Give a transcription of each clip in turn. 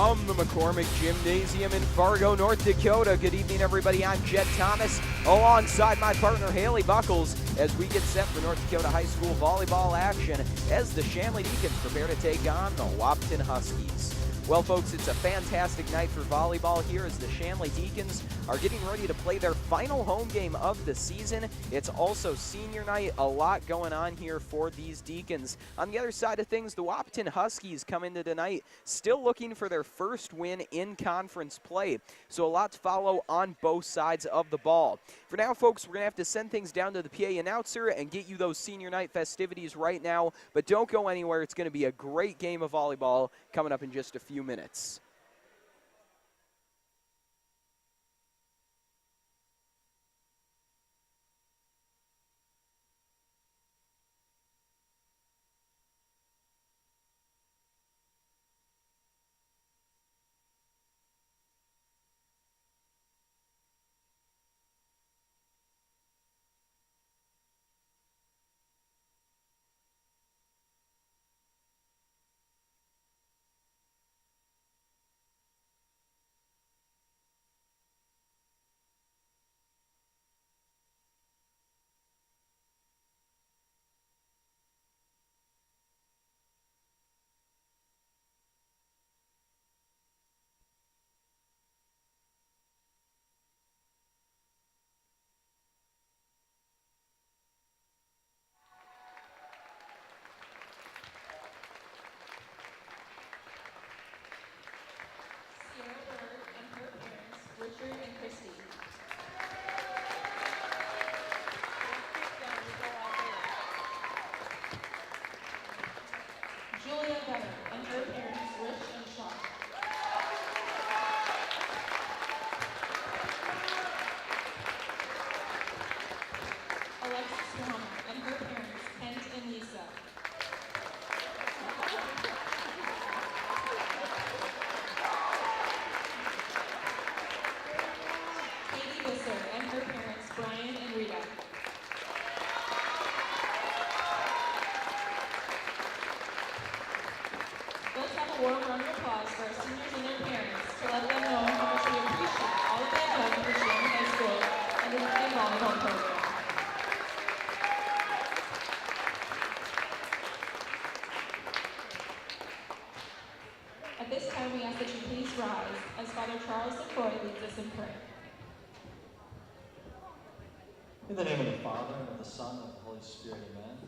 From the McCormick Gymnasium in Fargo, North Dakota. Good evening, everybody. I'm Jed Thomas, alongside my partner Haley Buckles, as we get set for North Dakota High School volleyball action as the Shanley Deacons prepare to take on the Wahpeton Huskies. Well, folks, it's a fantastic night for volleyball here as the Shanley Deacons are getting ready to play their final home game of the season. It's also senior night, a lot going on here for these Deacons. On the other side of things, the Wahpeton Huskies come into tonight still looking for their first win in conference play. So a lot to follow on both sides of the ball. For now, folks, we're going to have to send things down to the PA announcer and get you those senior night festivities right now. But don't go anywhere. It's going to be a great game of volleyball coming up in just a few minutes. Warm round of applause for our seniors and their parents to let them know how much we appreciate all that they've done for Shanley High School and the Women's Volleyball program. At this time, we ask that you please rise as Father Charles LaCroix leads us in prayer. In the name of the Father, and of the Son, and of the Holy Spirit, amen.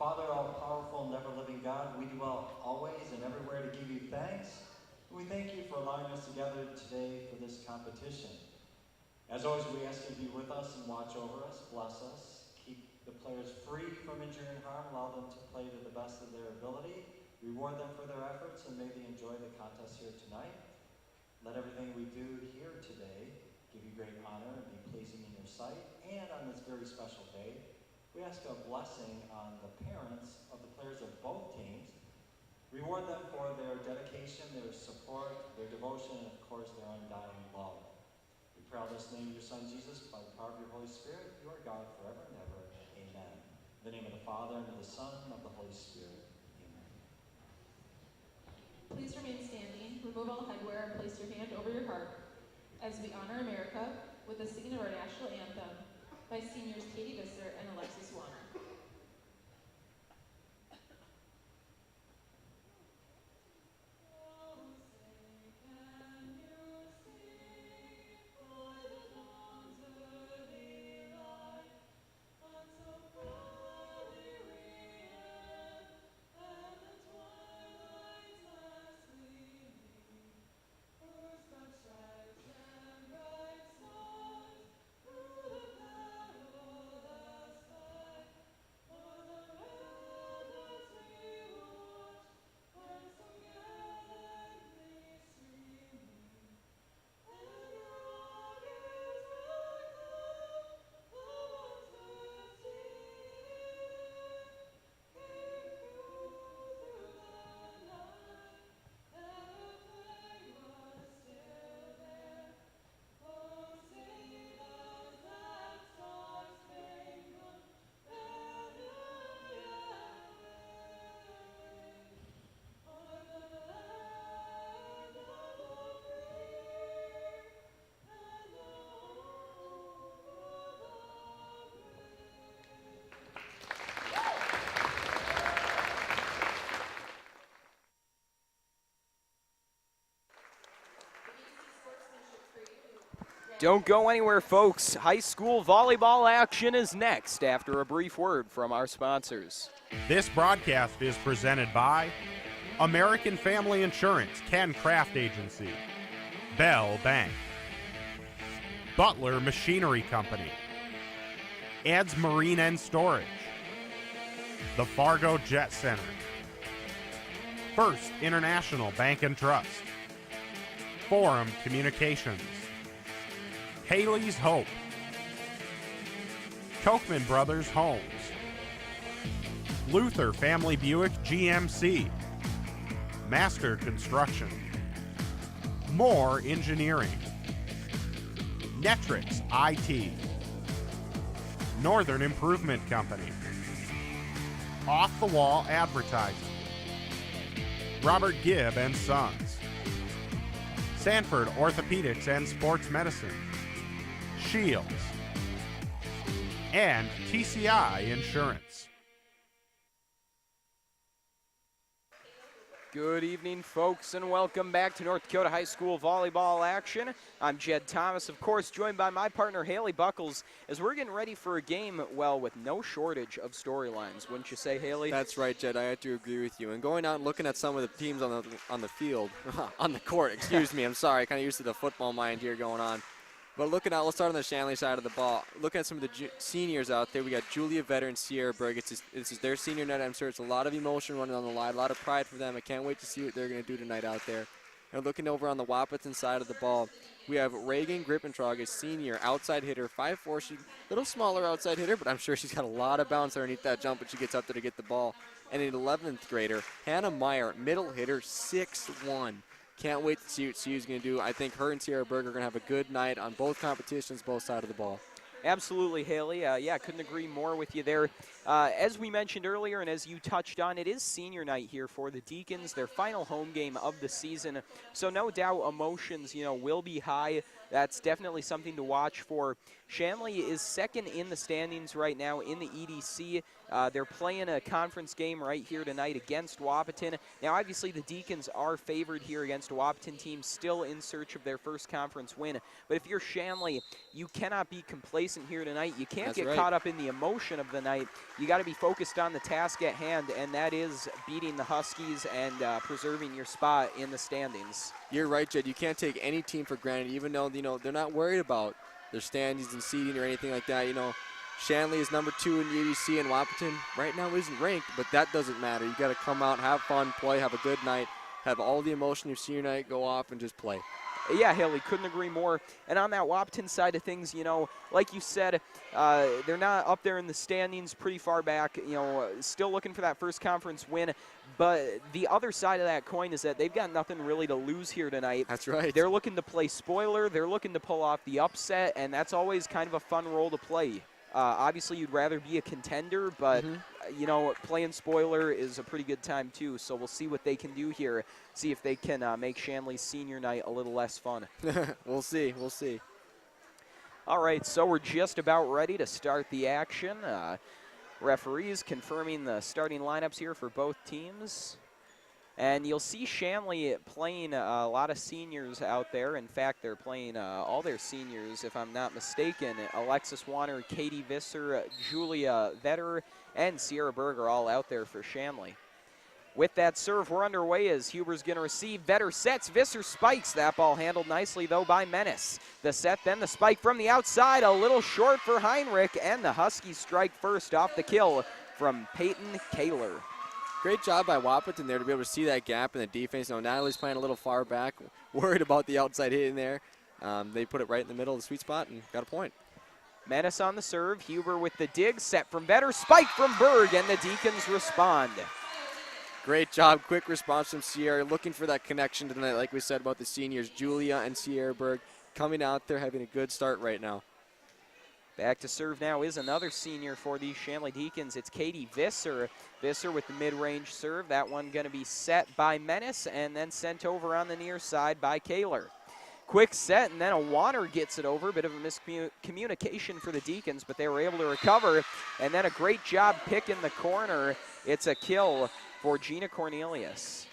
Father, all-powerful, never-living God, we dwell always and everywhere to give you thanks. We thank you for allowing us to gather today for this competition. As always, we ask you to be with us and watch over us, bless us, keep the players free from injury and harm, allow them to play to the best of their ability, reward them for their efforts, and may they enjoy the contest here tonight. Let everything we do here today give you great honor and be pleasing in your sight. And on this very special day, we ask a blessing on the parents of the players of both teams. Reward them for their dedication, their support, their devotion, and of course their undying love. We pray all this in the name of your Son, Jesus, by the power of your Holy Spirit, you are God forever and ever. Amen. In the name of the Father, and of the Son, and of the Holy Spirit. Amen. Please remain standing, remove all headwear, and place your hand over your heart as we honor America with the singing of our national anthem by seniors Katie Visser and Alexis Warner. Don't go anywhere, folks. High school volleyball action is next after a brief word from our sponsors. This broadcast is presented by American Family Insurance, Ken Craft Agency, Bell Bank, Butler Machinery Company, Ed's Marine and Storage, the Fargo Jet Center, First International Bank and Trust, Forum Communications, Haley's Hope, Kochman Brothers Homes, Luther Family Buick GMC, Master Construction, Moore Engineering, Netrix IT, Northern Improvement Company, Off the Wall Advertising, Robert Gibb and Sons, Sanford Orthopedics and Sports Medicine, Shields, and TCI Insurance. Good evening, folks, and welcome back to North Dakota High School volleyball action. I'm Jed Thomas, of course, joined by my partner Haley Buckles, as we're getting ready for a game, well, with no shortage of storylines, wouldn't you say, Haley? That's right, Jed. I have to agree with you. And going out and looking at some of the teams on the field, on the court, excuse me, I'm sorry, kind of used to the football mind here going on. But looking out, let's start on the Shanley side of the ball. Looking at some of the seniors out there, we got Julia Vetter and Sierra Berg. This is their senior night. I'm sure it's a lot of emotion running on the line, a lot of pride for them. I can't wait to see what they're going to do tonight out there. And looking over on the Wahpeton side of the ball, we have Reagan Grippentrog, a senior outside hitter, 5'4". She's a little smaller outside hitter, but I'm sure she's got a lot of bounce underneath that jump when she gets up there to get the ball. And an 11th grader, Hannah Meyer, middle hitter, 6'1". Can't wait to see what she's going to do. I think her and Sierra Berg are going to have a good night on both competitions, both sides of the ball. Absolutely, Haley. Yeah, couldn't agree more with you there. As we mentioned earlier and as you touched on, it is senior night here for the Deacons, their final home game of the season. So no doubt emotions, will be high. That's definitely something to watch for. Shanley is second in the standings right now in the EDC. They're playing a conference game right here tonight against Wahpeton. Now, obviously, the Deacons are favored here against a Wahpeton team still in search of their first conference win. But if you're Shanley, you cannot be complacent here tonight. You can't get caught up in the emotion of the night. You got to be focused on the task at hand, and that is beating the Huskies and preserving your spot in the standings. You're right, Jed. You can't take any team for granted, even though they're not worried about their standings and seeding or anything like that. Shanley is number 2 in the EDC, and Wahpeton right now isn't ranked, but that doesn't matter. You got to come out, have fun, play, have a good night, have all the emotion of senior night, go off and just play. Yeah, Haley, couldn't agree more. And on that Wahpeton side of things, like you said, they're not up there in the standings, pretty far back, still looking for that first conference win. But the other side of that coin is that they've got nothing really to lose here tonight. That's right. They're looking to play spoiler. They're looking to pull off the upset, and that's always kind of a fun role to play. Obviously, you'd rather be a contender, but, playing spoiler is a pretty good time, too. So we'll see what they can do here, see if they can make Shanley's senior night a little less fun. We'll see. We'll see. All right, so we're just about ready to start the action. Referees confirming the starting lineups here for both teams. And you'll see Shanley playing a lot of seniors out there. In fact, they're playing all their seniors, if I'm not mistaken. Alexis Warner, Katie Visser, Julia Vetter, and Sierra Berg are all out there for Shanley. With that serve, we're underway as Huber's going to receive. Vetter sets, Visser spikes. That ball handled nicely, though, by Menace. The set, then the spike from the outside, a little short for Heinrich, and the Huskies strike first off the kill from Peyton Kaler. Great job by Wahpeton there to be able to see that gap in the defense. Natalie's playing a little far back, worried about the outside hit in there. They put it right in the middle of the sweet spot and got a point. Menace on the serve. Huber with the dig, set from Vetter, spike from Berg, and the Deacons respond. Great job, quick response from Sierra, looking for that connection tonight, like we said about the seniors, Julia and Sierra Berg coming out there, having a good start right now. Back to serve now is another senior for the Shanley Deacons. It's Katie Visser. Visser with the mid-range serve. That one going to be set by Menace and then sent over on the near side by Kaler. Quick set, and then a Warner gets it over. Bit of a miscommunication for the Deacons, but they were able to recover. And then a great job picking the corner. It's a kill for Gina Cornelius.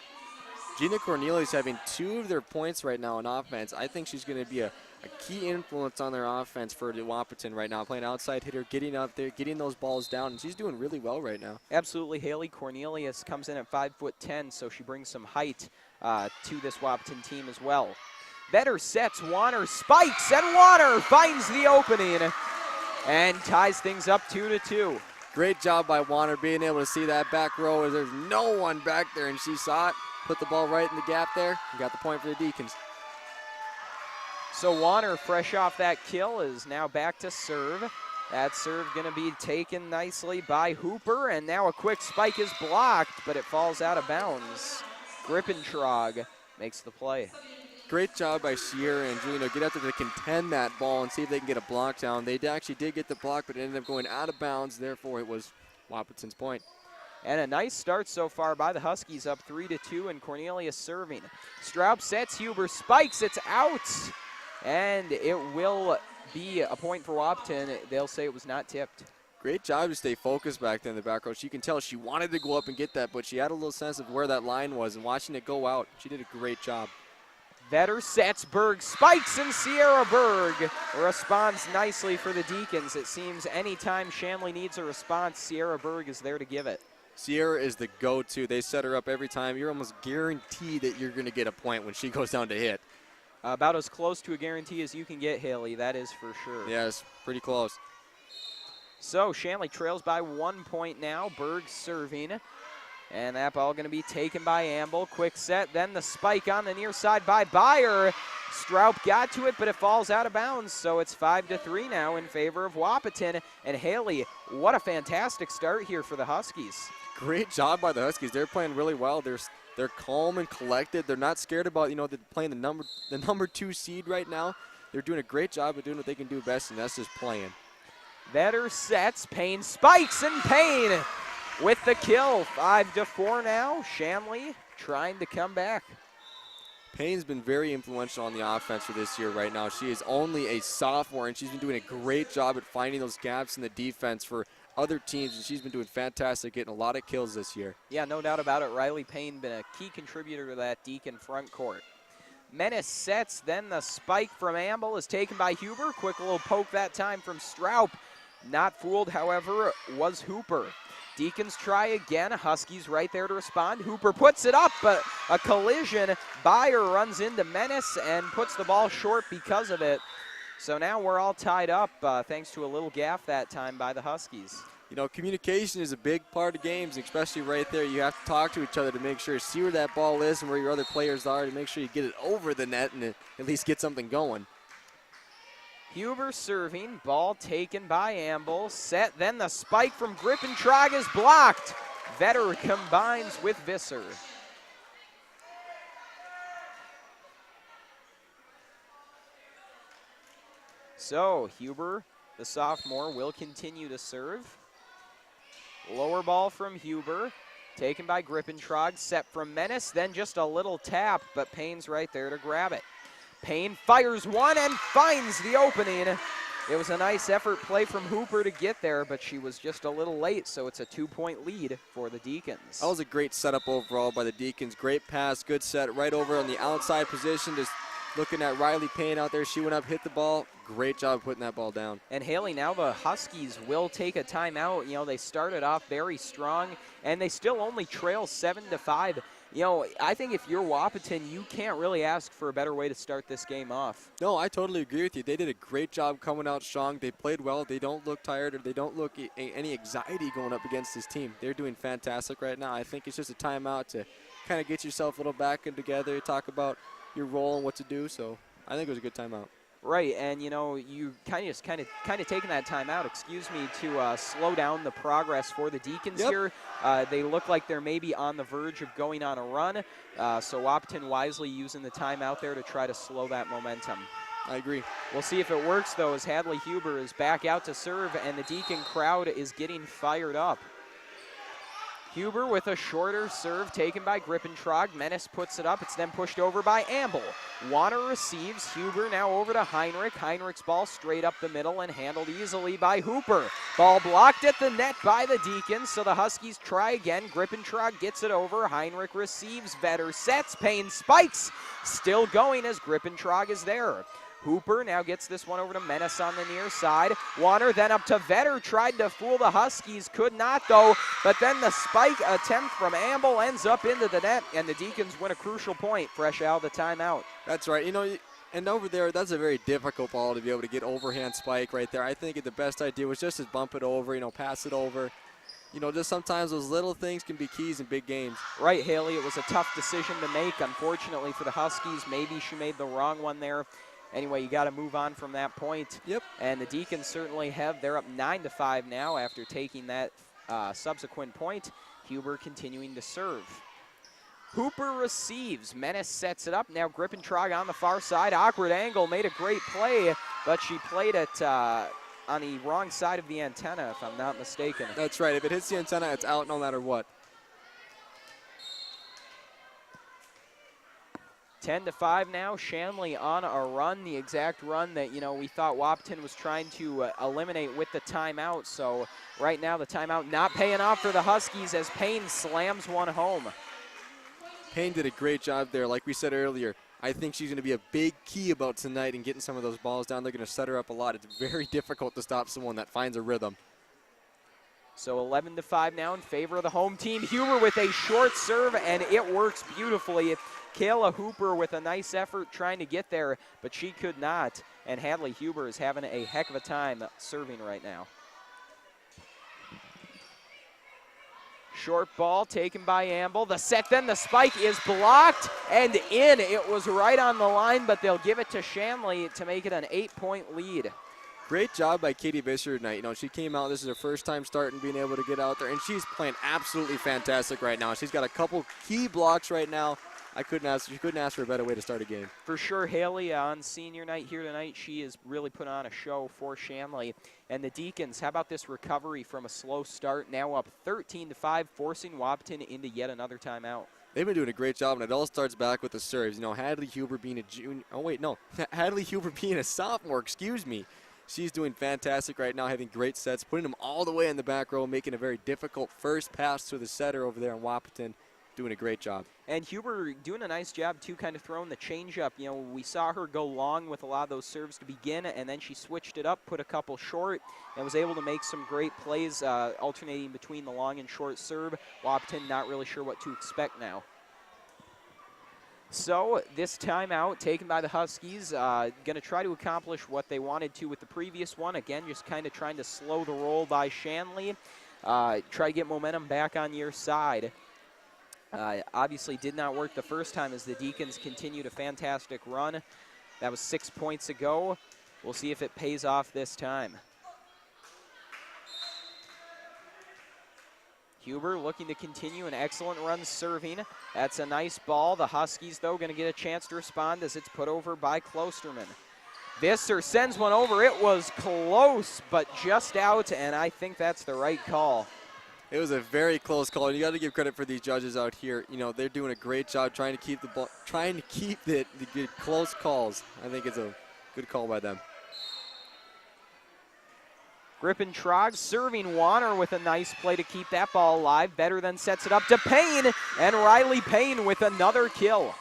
Gina Cornelius having 2 of their points right now on offense. I think she's going to be a a key influence on their offense for Wahpeton right now, playing outside hitter, getting up there, getting those balls down, and she's doing really well right now. Absolutely. Haley Cornelius comes in at 5'10", so she brings some height to this Wahpeton team as well. Vetter sets, Warner spikes, and Warner finds the opening and ties things up 2-2. Great job by Warner being able to see that back row as there's no one back there, and she saw it, put the ball right in the gap there, and got the point for the Deacons. So Warner, fresh off that kill, is now back to serve. That serve going to be taken nicely by Hooper, and now a quick spike is blocked, but it falls out of bounds. Grippentrog makes the play. Great job by Sierra and Julino. Get out there to contend that ball and see if they can get a block down. They actually did get the block, but it ended up going out of bounds. Therefore, it was Wahpeton's point. And a nice start so far by the Huskies, up 3-2, and Cornelius serving. Straub sets, Huber spikes, it's out. And it will be a point for Wahpeton. They'll say it was not tipped. Great job to stay focused back there in the back row. You can tell she wanted to go up and get that, but she had a little sense of where that line was, and watching it go out, she did a great job. Vetter sets, Berg spikes, and Sierra Berg responds nicely for the Deacons. It seems anytime Shanley needs a response, Sierra Berg is there to give it. Sierra is the go-to. They set her up every time. You're almost guaranteed that you're going to get a point when she goes down to hit. About as close to a guarantee as you can get, Haley, that is for sure. Yes, pretty close. So Shanley trails by 1 point now. Berg serving. And that ball going to be taken by Amble. Quick set, then the spike on the near side by Byer. Stroup got to it, but it falls out of bounds, so it's 5-3 now in favor of Wahpeton. And Haley, what a fantastic start here for the Huskies. Great job by the Huskies. They're playing really well. They're calm and collected. They're not scared about, they're playing the number 2 seed right now. They're doing a great job of doing what they can do best, and that's just playing. Vetter sets, Payne spikes, and Payne with the kill. 5-4 now. Shanley trying to come back. Payne's been very influential on the offense for this year right now. She is only a sophomore, and she's been doing a great job at finding those gaps in the defense for other teams, and she's been doing fantastic, getting a lot of kills this year. Yeah, no doubt about it. Riley Payne been a key contributor to that Deacon front court. Menace sets, then the spike from Amble is taken by Huber. Quick little poke that time from Stroup. Not fooled, however, was Hooper. Deacons try again. Huskies right there to respond. Hooper puts it up, but a collision. Byer runs into Menace and puts the ball short because of it. So now we're all tied up thanks to a little gaff that time by the Huskies. Communication is a big part of games, especially right there. You have to talk to each other to make sure, see where that ball is and where your other players are to make sure you get it over the net and at least get something going. Huber serving, ball taken by Amble, set, then the spike from Grippentrog is blocked. Vetter combines with Visser. So Huber, the sophomore, will continue to serve. Lower ball from Huber, taken by Grippentrog, set from Menace, then just a little tap, but Payne's right there to grab it. Payne fires one and finds the opening. It was a nice effort play from Hooper to get there, but she was just a little late, so it's a 2-point lead for the Deacons. That was a great setup overall by the Deacons. Great pass, good set, right over on the outside position, just looking at Riley Payne out there. She went up, hit the ball. Great job putting that ball down. And Haley, now the Huskies will take a timeout. They started off very strong, and they still only trail 7-5. I think if you're Wahpeton, you can't really ask for a better way to start this game off. No, I totally agree with you. They did a great job coming out strong. They played well. They don't look tired, or they don't look any anxiety going up against this team. They're doing fantastic right now. I think it's just a timeout to kind of get yourself a little back and together, talk about your role and what to do. So I think it was a good timeout. Right, and you kind of taking that time out, to slow down the progress for the Deacons here. They look like they're maybe on the verge of going on a run, so Wahpeton wisely using the timeout there to try to slow that momentum. I agree. We'll see if it works, though, as Hadley Huber is back out to serve, and the Deacon crowd is getting fired up. Huber with a shorter serve taken by Grippentrog. Menace puts it up. It's then pushed over by Amble. Warner receives. Huber now over to Heinrich. Heinrich's ball straight up the middle and handled easily by Hooper. Ball blocked at the net by the Deacons, so the Huskies try again. Grippentrog gets it over. Heinrich receives. Vetter sets. Payne spikes. Still going as Grippentrog is there. Hooper now gets this one over to Menace on the near side. Warner then up to Vetter, tried to fool the Huskies, could not though, but then the spike attempt from Amble ends up into the net, and the Deacons win a crucial point, fresh out of the timeout. That's right. You know, and over there, that's a very difficult ball to be able to get overhand spike right there. I think the best idea was just to bump it over, you know, pass it over. You know, just sometimes those little things can be keys in big games. Right, Haley, it was a tough decision to make. Unfortunately for the Huskies, maybe she made the wrong one there. Anyway, you got to move on from that point. Yep. And the Deacons certainly they're up 9-5 now after taking that subsequent point. Huber continuing to serve. Hooper receives. Menace sets it up. Now Grippentrog on the far side. Awkward angle. Made a great play, but she played it on the wrong side of the antenna, if I'm not mistaken. That's right. If it hits the antenna, it's out no matter what. 10-5 now. Shanley on a run, the exact run that, you know, we thought Wahpeton was trying to eliminate with the timeout. So right now the timeout not paying off for the Huskies as Payne slams one home. Payne did a great job there. Like we said earlier, I think she's going to be a big key about tonight in getting some of those balls down. They're going to set her up a lot. It's very difficult to stop someone that finds a rhythm. So 11-5 now in favor of the home team. Huber with a short serve, and it works beautifully. Kayla Hooper with a nice effort trying to get there, but she could not. And Hadley Huber is having a heck of a time serving right now. Short ball taken by Amble. The set, then the spike is blocked and in. It was right on the line, but they'll give it to Shanley to make it an 8-point lead. Great job by Katie Visser tonight. You know, she came out, this is her first time starting, being able to get out there, and she's playing absolutely fantastic right now. She's got a couple key blocks right now. She couldn't ask for a better way to start a game. For sure, Haley on senior night here tonight, she is really put on a show for Shanley. And the Deacons, how about this recovery from a slow start, now up 13-5, forcing Wahpeton into yet another timeout. They've been doing a great job, and it all starts back with the serves. You know, Hadley Huber being a junior. Oh, wait, no. Hadley Huber being a sophomore, excuse me. She's doing fantastic right now, having great sets, putting them all the way in the back row, making a very difficult first pass to the setter over there in Wahpeton. Doing a great job. And Huber doing a nice job, too, kind of throwing the changeup. You know, we saw her go long with a lot of those serves to begin, and then she switched it up, put a couple short, and was able to make some great plays alternating between the long and short serve. Wahpeton not really sure what to expect now. So this timeout taken by the Huskies, going to try to accomplish what they wanted to with the previous one. Again, just kind of trying to slow the roll by Shanley, try to get momentum back on your side. Obviously did not work the first time as the Deacons continued a fantastic run. That was 6 points ago. We'll see if it pays off this time. Huber looking to continue an excellent run serving. That's a nice ball. The Huskies, though, going to get a chance to respond as it's put over by Klosterman. Visser sends one over. It was close, but just out, and I think that's the right call. It was a very close call, and you got to give credit for these judges out here. You know, they're doing a great job trying to keep the ball, the good close calls. I think it's a good call by them. Grippentrog serving Warner with a nice play to keep that ball alive. Better than sets it up to Payne, and Riley Payne with another kill.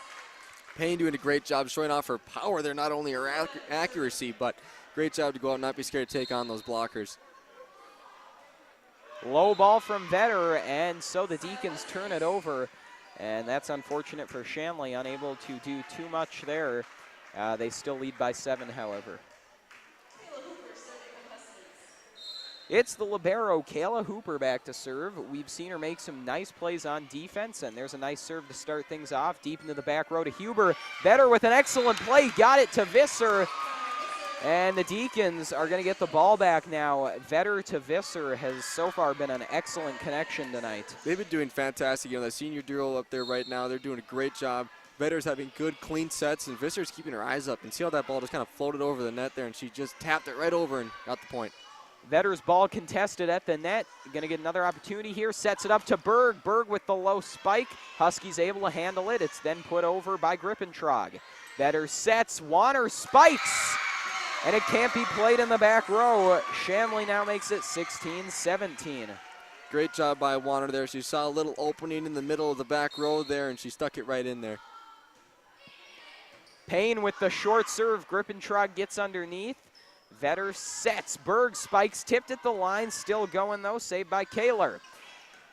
Payne doing a great job showing off her power there, not only her accuracy, but great job to go out and not be scared to take on those blockers. Low ball from Vetter, and so the Deacons turn it over, and that's unfortunate for Shanley, unable to do too much there. They still lead by 7, however. It's the libero, Kayla Hooper, back to serve. We've seen her make some nice plays on defense, and there's a nice serve to start things off. Deep into the back row to Huber. Vetter with an excellent play, got it to Visser. And the Deacons are going to get the ball back now. Vetter to Visser has so far been an excellent connection tonight. They've been doing fantastic. You know, the senior duo up there right now, they're doing a great job. Vetter's having good, clean sets, and Visser's keeping her eyes up. And see how that ball just kind of floated over the net there, and she just tapped it right over and got the point. Vetter's ball contested at the net. Going to get another opportunity here. Sets it up to Berg. Berg with the low spike. Huskies able to handle it. It's then put over by Grippentrog. Vetter sets. Warner spikes. And it can't be played in the back row. Shanley now makes it 16-17. Great job by Warner there. She saw a little opening in the middle of the back row there, and she stuck it right in there. Payne with the short serve. Grippentrog gets underneath. Vetter sets. Berg spikes, tipped at the line. Still going though, saved by Kaler.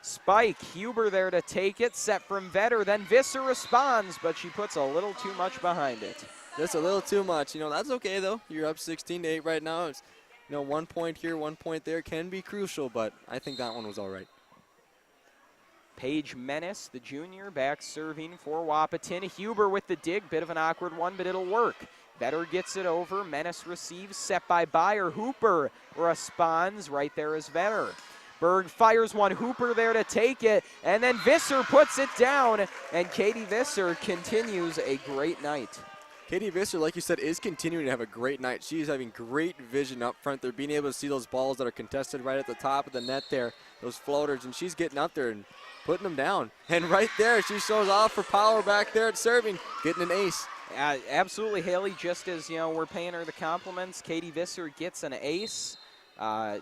Spike, Huber there to take it. Set from Vetter, then Visser responds, but she puts a little too much behind it. Just a little too much. That's okay though. You're up 16-8 right now. It's, 1 point here, 1 point there can be crucial, but I think that one was all right. Paige Menace, the junior, back serving for Wahpeton. Huber with the dig, bit of an awkward one, but it'll work. Vetter gets it over. Menace receives, set by Byer. Hooper responds. Right there is Vetter. Berg fires one. Hooper there to take it, and then Visser puts it down, and Katie Visser continues a great night. Katie Visser, like you said, is continuing to have a great night. She is having great vision up front. They're being able to see those balls that are contested right at the top of the net there, those floaters, and she's getting up there and putting them down. And right there, she shows off for power back there at serving, getting an ace. Absolutely, Haley, just as we're paying her the compliments, Katie Visser gets an ace.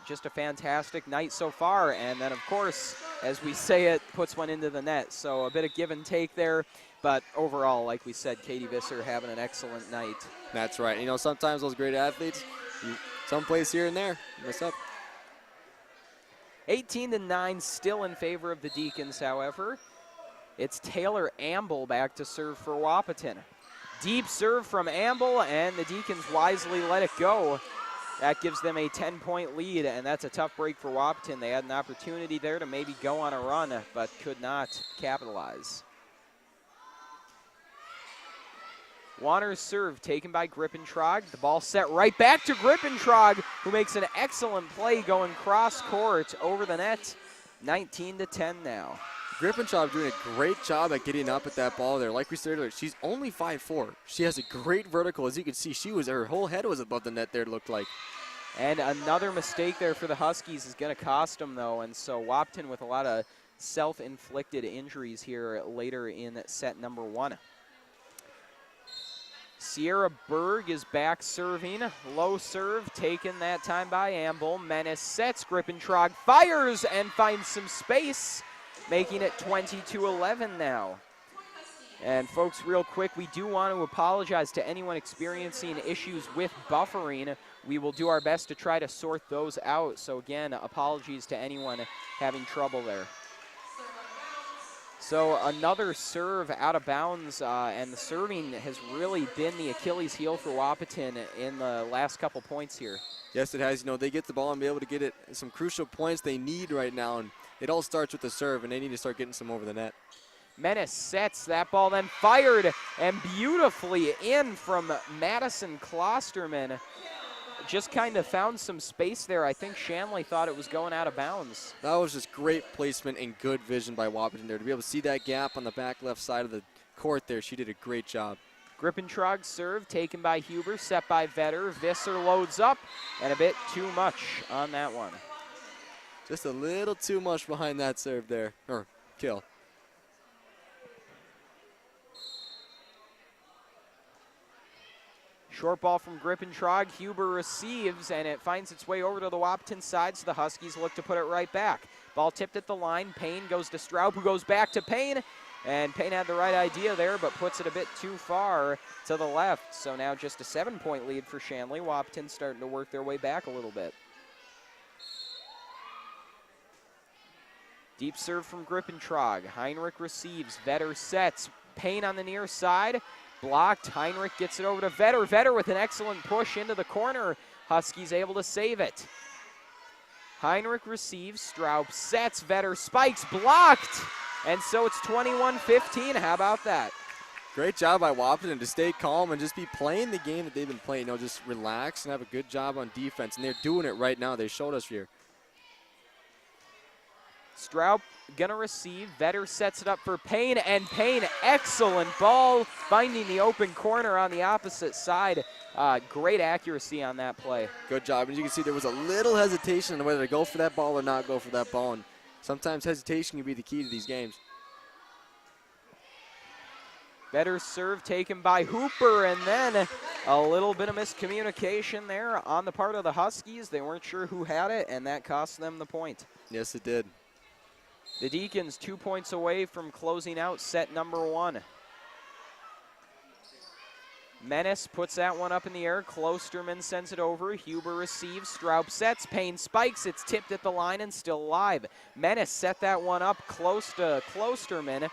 Just a fantastic night so far, and then of course, as we say it, puts one into the net. So a bit of give and take there, but overall, like we said, Katie Visser having an excellent night. That's right. Sometimes those great athletes, someplace here and there, mess up. 18-9 still in favor of the Deacons, however. It's Taylor Amble back to serve for Wahpeton. Deep serve from Amble, and the Deacons wisely let it go. That gives them a 10-point lead, and that's a tough break for Wahpeton. They had an opportunity there to maybe go on a run, but could not capitalize. Warner's serve taken by Grippentrog. The ball set right back to Grippentrog, who makes an excellent play going cross court over the net. 19-10 now. Grippentrog doing a great job at getting up at that ball there. Like we said earlier, she's only 5'4". She has a great vertical. As you can see, her whole head was above the net there, it looked like. And another mistake there for the Huskies is going to cost them, though. And so Wahpeton with a lot of self-inflicted injuries here later in set number 1. Sierra Berg is back serving. Low serve taken that time by Amble. Menace sets. Grippentrog fires and finds some space, making it 22-11 now. And folks, real quick, we do want to apologize to anyone experiencing issues with buffering. We will do our best to try to sort those out. So again, apologies to anyone having trouble there. So another serve out of bounds, and the serving has really been the Achilles heel for Wahpeton in the last couple points here. Yes, it has. They get the ball and be able to get it some crucial points they need right now, and it all starts with the serve, and they need to start getting some over the net. Menace sets that ball, then fired, and beautifully in from Madison Klosterman. Just kind of found some space there. I think Shanley thought it was going out of bounds. That was just great placement and good vision by Wahpeton there. To be able to see that gap on the back left side of the court there, she did a great job. Grippentrog serve taken by Huber, set by Vetter. Visser loads up, and a bit too much on that one. Just a little too much behind that serve there, or kill. Short ball from Grippentrog. Huber receives, and it finds its way over to the Wahpeton side, so the Huskies look to put it right back. Ball tipped at the line. Payne goes to Straub, who goes back to Payne. And Payne had the right idea there, but puts it a bit too far to the left. So now just a 7-point lead for Shanley. Wahpeton starting to work their way back a little bit. Deep serve from Grippentrog. Heinrich receives. Vetter sets. Payne on the near side. Blocked. Heinrich gets it over to Vetter. Vetter with an excellent push into the corner. Huskies able to save it. Heinrich receives. Straub sets. Vetter spikes. Blocked. And so it's 21-15. How about that? Great job by Wahpeton to stay calm and just be playing the game that they've been playing. Just relax and have a good job on defense. And they're doing it right now. They showed us here. Straub gonna receive. Vetter sets it up for Payne, and Payne, excellent ball, finding the open corner on the opposite side. Great accuracy on that play. Good job. As you can see, there was a little hesitation on whether to go for that ball or not go for that ball. And sometimes hesitation can be the key to these games. Better serve taken by Hooper, and then a little bit of miscommunication there on the part of the Huskies. They weren't sure who had it, and that cost them the point. Yes, it did. The Deacons 2 points away from closing out set number 1. Menace puts that one up in the air. Klosterman sends it over. Huber receives. Straub sets. Payne spikes. It's tipped at the line and still alive. Menace set that one up close to Klosterman.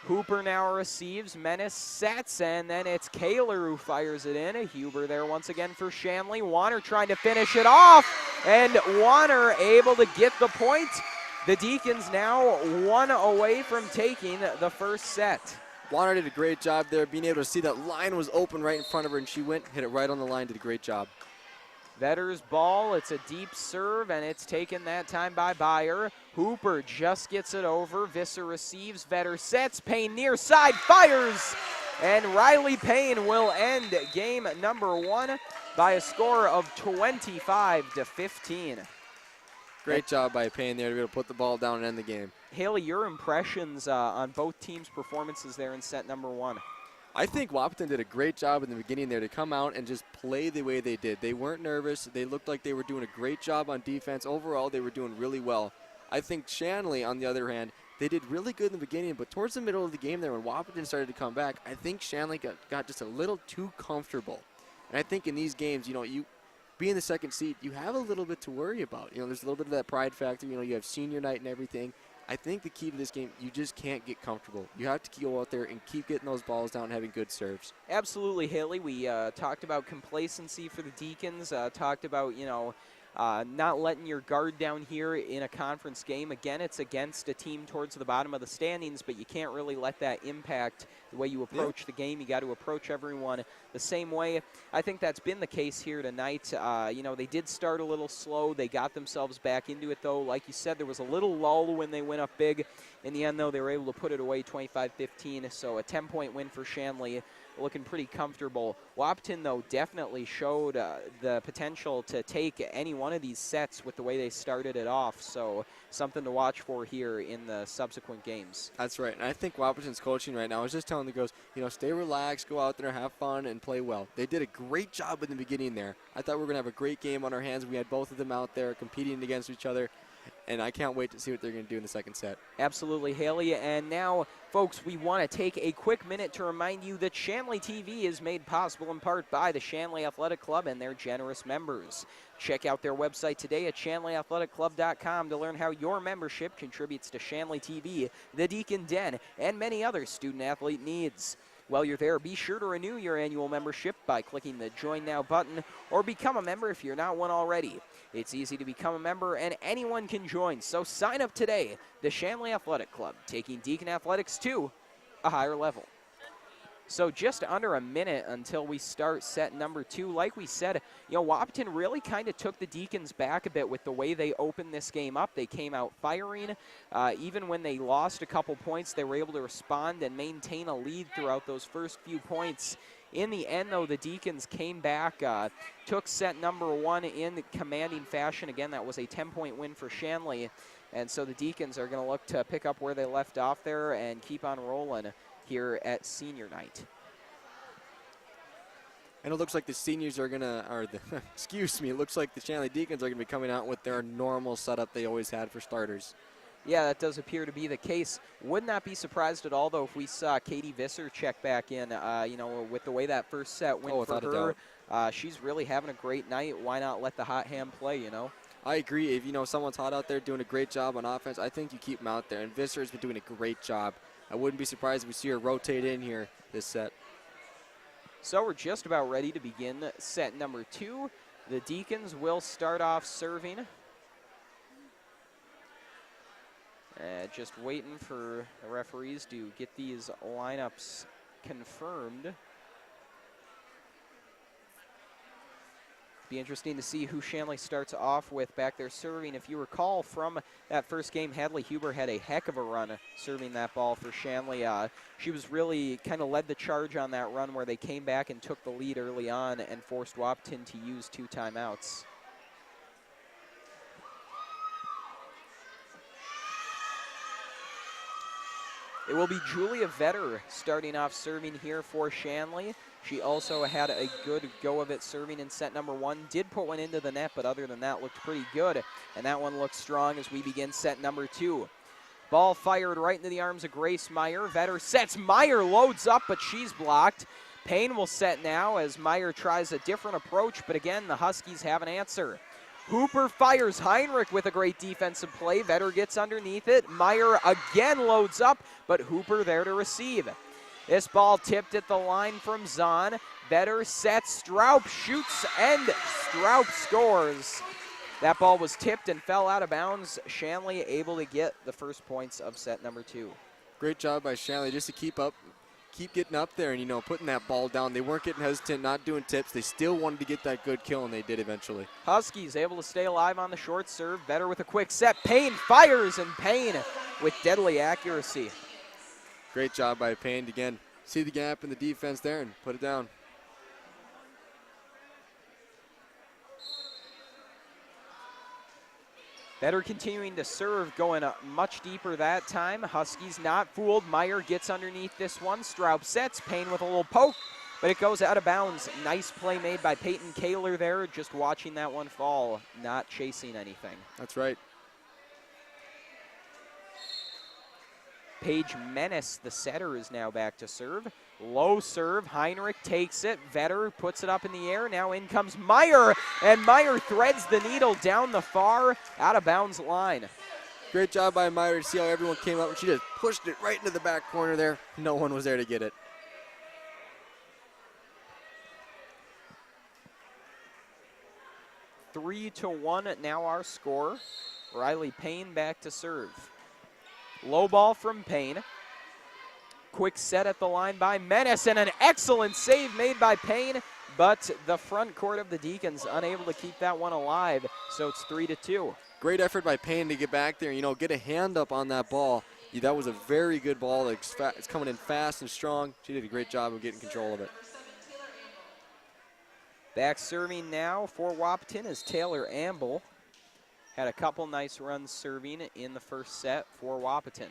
Hooper now receives. Menace sets, and then it's Kaler who fires it in. Huber there once again for Shanley. Warner trying to finish it off, and Warner able to get the point. The Deacons now 1 away from taking the first set. Warner did a great job there, being able to see that line was open right in front of her, and she went, hit it right on the line, did a great job. Vetter's ball, it's a deep serve, and it's taken that time by Byer. Hooper just gets it over. Visser receives, Vetter sets, Payne near side, fires! And Riley Payne will end game number 1 by a score of 25-15. Great job by Payne there to be able to put the ball down and end the game. Haley, your impressions on both teams' performances there in set number 1? I think Wahpeton did a great job in the beginning there to come out and just play the way they did. They weren't nervous. They looked like they were doing a great job on defense. Overall, they were doing really well. I think Shanley, on the other hand, they did really good in the beginning, but towards the middle of the game there when Wahpeton started to come back, I think Shanley got just a little too comfortable. And I think in these games, you being the second seed, you have a little bit to worry about. There's a little bit of that pride factor. You have senior night and everything. I think the key to this game, you just can't get comfortable. You have to go out there and keep getting those balls down and having good serves. Absolutely, Haley. We talked about complacency for the Deacons, talked about, not letting your guard down here in a conference game. Again, it's against a team towards the bottom of the standings, but you can't really let that impact the way you approach the game. You got to approach everyone the same way. I think that's been the case here tonight. They did start a little slow. They got themselves back into it, though. Like you said, there was a little lull when they went up big. In the end, though, they were able to put it away 25-15, so a 10-point win for Shanley, looking pretty comfortable. Wahpeton, though, definitely showed the potential to take any one of these sets with the way they started it off, so something to watch for here in the subsequent games. That's right, and I think Wahpeton's coaching right now is just telling the girls, stay relaxed, go out there, have fun, and play well. They did a great job in the beginning there. I thought we were going to have a great game on our hands. We had both of them out there competing against each other, and I can't wait to see what they're going to do in the second set. Absolutely, Haley. And now, folks, we want to take a quick minute to remind you that Shanley TV is made possible in part by the Shanley Athletic Club and their generous members. Check out their website today at ShanleyAthleticClub.com to learn how your membership contributes to Shanley TV, the Deacon Den, and many other student-athlete needs. While you're there, be sure to renew your annual membership by clicking the Join Now button or become a member if you're not one already. It's easy to become a member, and anyone can join, so sign up today. The Shanley Athletic Club, taking Deacon Athletics to a higher level. So just under a minute until we start set number 2. Like we said, Wahpeton really kind of took the Deacons back a bit with the way they opened this game up. They came out firing. Even when they lost a couple points, they were able to respond and maintain a lead throughout those first few points. In the end, though, the Deacons came back, took set number 1 in commanding fashion. Again, that was a 10-point win for Shanley. And so the Deacons are going to look to pick up where they left off there and keep on rolling here at senior night. And it looks like the seniors are going to, it looks like the Shanley Deacons are going to be coming out with their normal setup they always had for starters. Yeah, that does appear to be the case. Would not be surprised at all, though, if we saw Katie Visser check back in, with the way that first set went for her. She's really having a great night. Why not let the hot hand play, I agree. If, someone's hot out there doing a great job on offense, I think you keep them out there. And Visser has been doing a great job. I wouldn't be surprised if we see her rotate in here this set. So we're just about ready to begin set number 2. The Deacons will start off serving. Just waiting for the referees to get these lineups confirmed. Be interesting to see who Shanley starts off with back there serving. If you recall from that first game, Hadley Huber had a heck of a run serving that ball for Shanley. She was really kind of led the charge on that run where they came back and took the lead early on and forced Wahpeton to use 2 timeouts. It will be Julia Vetter starting off serving here for Shanley. She also had a good go of it serving in set number 1. Did put one into the net, but other than that, looked pretty good. And that one looks strong as we begin set number 2. Ball fired right into the arms of Grace Meyer. Vetter sets. Meyer loads up, but she's blocked. Payne will set now as Meyer tries a different approach, but again, the Huskies have an answer. Hooper fires Heinrich with a great defensive play. Vetter gets underneath it. Meyer again loads up, but Hooper there to receive. This ball tipped at the line from Zahn. Vetter sets, Straub shoots, and Straub scores. That ball was tipped and fell out of bounds. Shanley able to get the first points of set number 2. Great job by Shanley just to keep getting up there and, you know, putting that ball down. They weren't getting hesitant, not doing tips. They still wanted to get that good kill, and they did eventually. Huskies able to stay alive on the short serve. Vetter with a quick set. Payne fires, and Payne with deadly accuracy. Great job by Payne to, again, see the gap in the defense there and put it down. Vetter continuing to serve, going much deeper that time. Huskies not fooled. Meyer gets underneath this one. Straub sets. Payne with a little poke, but it goes out of bounds. Nice play made by Peyton Kaler there, just watching that one fall, not chasing anything. That's right. Paige Menace, the setter, is now back to serve. Low serve, Heinrich takes it. Vetter puts it up in the air. Now in comes Meyer, and Meyer threads the needle down the far, out of bounds line. Great job by Meyer to see how everyone came up, and she just pushed it right into the back corner there. No one was there to get it. Three to 1 now our score. Riley Payne back to serve. Low ball from Payne. Quick set at the line by Menace, and an excellent save made by Payne, but the front court of the Deacons unable to keep that one alive, so it's 3 to 2. Great effort by Payne to get back there and, you know, get a hand up on that ball. Yeah, that was a very good ball. It's coming in fast and strong. She did a great job of getting control of it. Back serving now for Wahpeton is Taylor Amble. Had a couple nice runs serving in the first set for Wahpeton.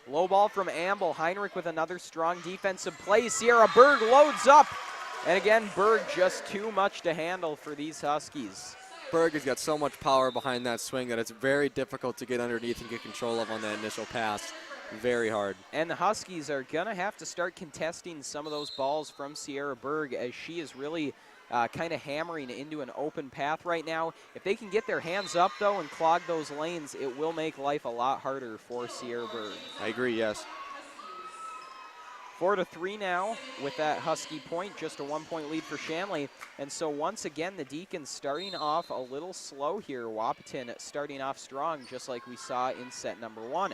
Low ball from Amble. Heinrich with another strong defensive play. Sierra Berg loads up. And again, Berg just too much to handle for these Huskies. Berg has got so much power behind that swing that it's very difficult to get underneath and get control of on that initial pass. Very hard. And the Huskies are going to have to start contesting some of those balls from Sierra Berg, as she is really kind of hammering into an open path right now. If they can get their hands up, though, and clog those lanes, it will make life a lot harder for Sierra Berg. I agree, yes. 4 to 3 now with that Husky point, just a 1-point lead for Shanley. And so once again, the Deacons starting off a little slow here. Wahpeton starting off strong, just like we saw in set number 1.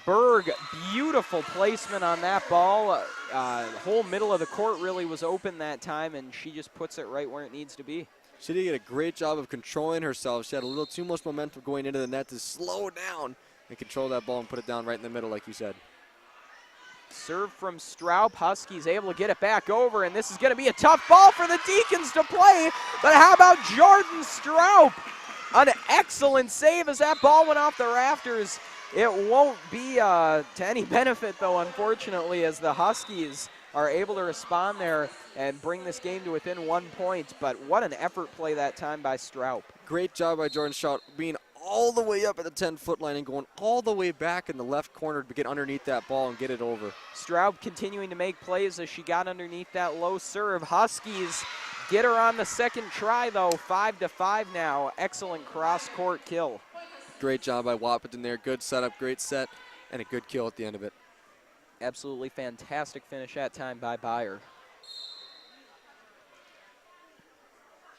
Berg, beautiful placement on that ball. Whole middle of the court really was open that time, and she just puts it right where it needs to be. She did a great job of controlling herself. She had a little too much momentum going into the net to slow down and control that ball and put it down right in the middle, like you said. Serve from Straub. Huskies able to get it back over, and this is going to be a tough ball for the Deacons to play. But how about Jordan Straub? An excellent save as that ball went off the rafters. It won't be to any benefit, though, unfortunately, as the Huskies are able to respond there and bring this game to within 1 point. But what an effort play that time by Straub. Great job by Jordan Straub, being all the way up at the 10-foot line and going all the way back in the left corner to get underneath that ball and get it over. Straub continuing to make plays as she got underneath that low serve. Huskies get her on the second try, though. 5 to 5 now. Excellent cross-court kill. Great job by Wahpeton there. Good setup, great set, and a good kill at the end of it. Absolutely fantastic finish that time by Byer.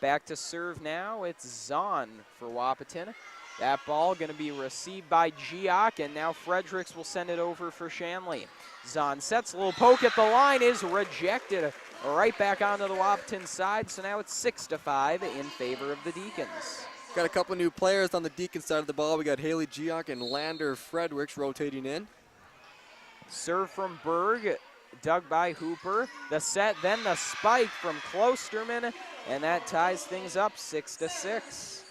Back to serve now. It's Zahn for Wahpeton. That ball going to be received by Giak, and now Fredericks will send it over for Shanley. Zahn sets a little poke at the line, is rejected right back onto the Wahpeton side, so now it's 6 to 5 in favor of the Deacons. Got a couple new players on the Deacon side of the ball. We got Haley Giak and Lander Fredericks rotating in. Serve from Berg, dug by Hooper. The set, then the spike from Klosterman, and that ties things up 6 to 6.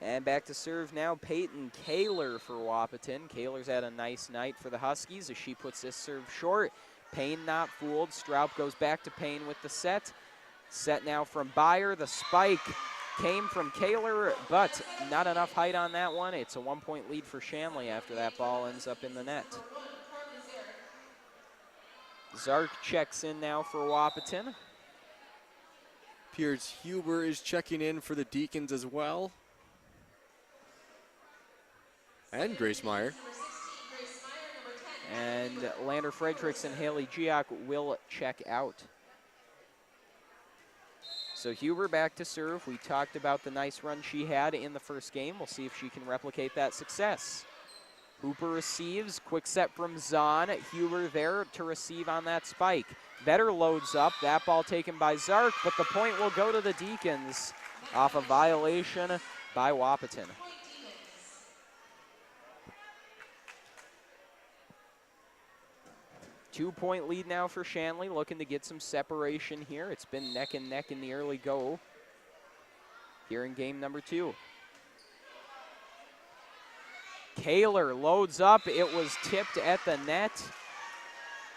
And back to serve now, Peyton Kaler for Wahpeton. Kaler's had a nice night for the Huskies as she puts this serve short. Payne not fooled. Straub goes back to Payne with the set. Set now from Byer. The spike came from Kaler, but not enough height on that one. It's a 1-point lead for Shanley after that ball ends up in the net. Zark checks in now for Wahpeton. Piers Huber is checking in for the Deacons as well. And Grace Meyer. And Lander Fredericks and Haley Giach will check out. So Huber back to serve. We talked about the nice run she had in the first game. We'll see if she can replicate that success. Hooper receives, quick set from Zahn. Huber there to receive on that spike. Vetter loads up, that ball taken by Zark, but the point will go to the Deacons off a violation by Wahpeton. Two-point lead now for Shanley, looking to get some separation here. It's been neck and neck in the early go here in game number 2. Kaler loads up. It was tipped at the net.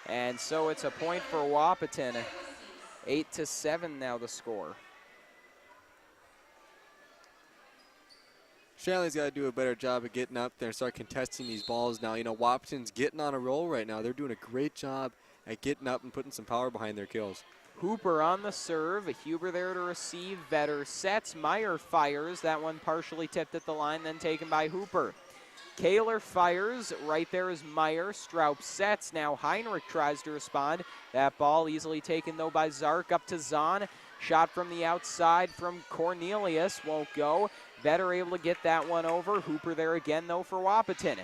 And so it's a point for Wahpeton. 8-7 now the score. Shanley's got to do a better job of getting up there and start contesting these balls now. You know, Wahpeton's getting on a roll right now. They're doing a great job at getting up and putting some power behind their kills. Hooper on the serve. Huber there to receive. Vetter sets. Meyer fires. That one partially tipped at the line, then taken by Hooper. Kaler fires. Right there is Meyer. Straub sets. Now Heinrich tries to respond. That ball easily taken, though, by Zark. Up to Zahn. Shot from the outside from Cornelius. Won't go. Vetter able to get that one over. Hooper there again, though, for Wahpeton.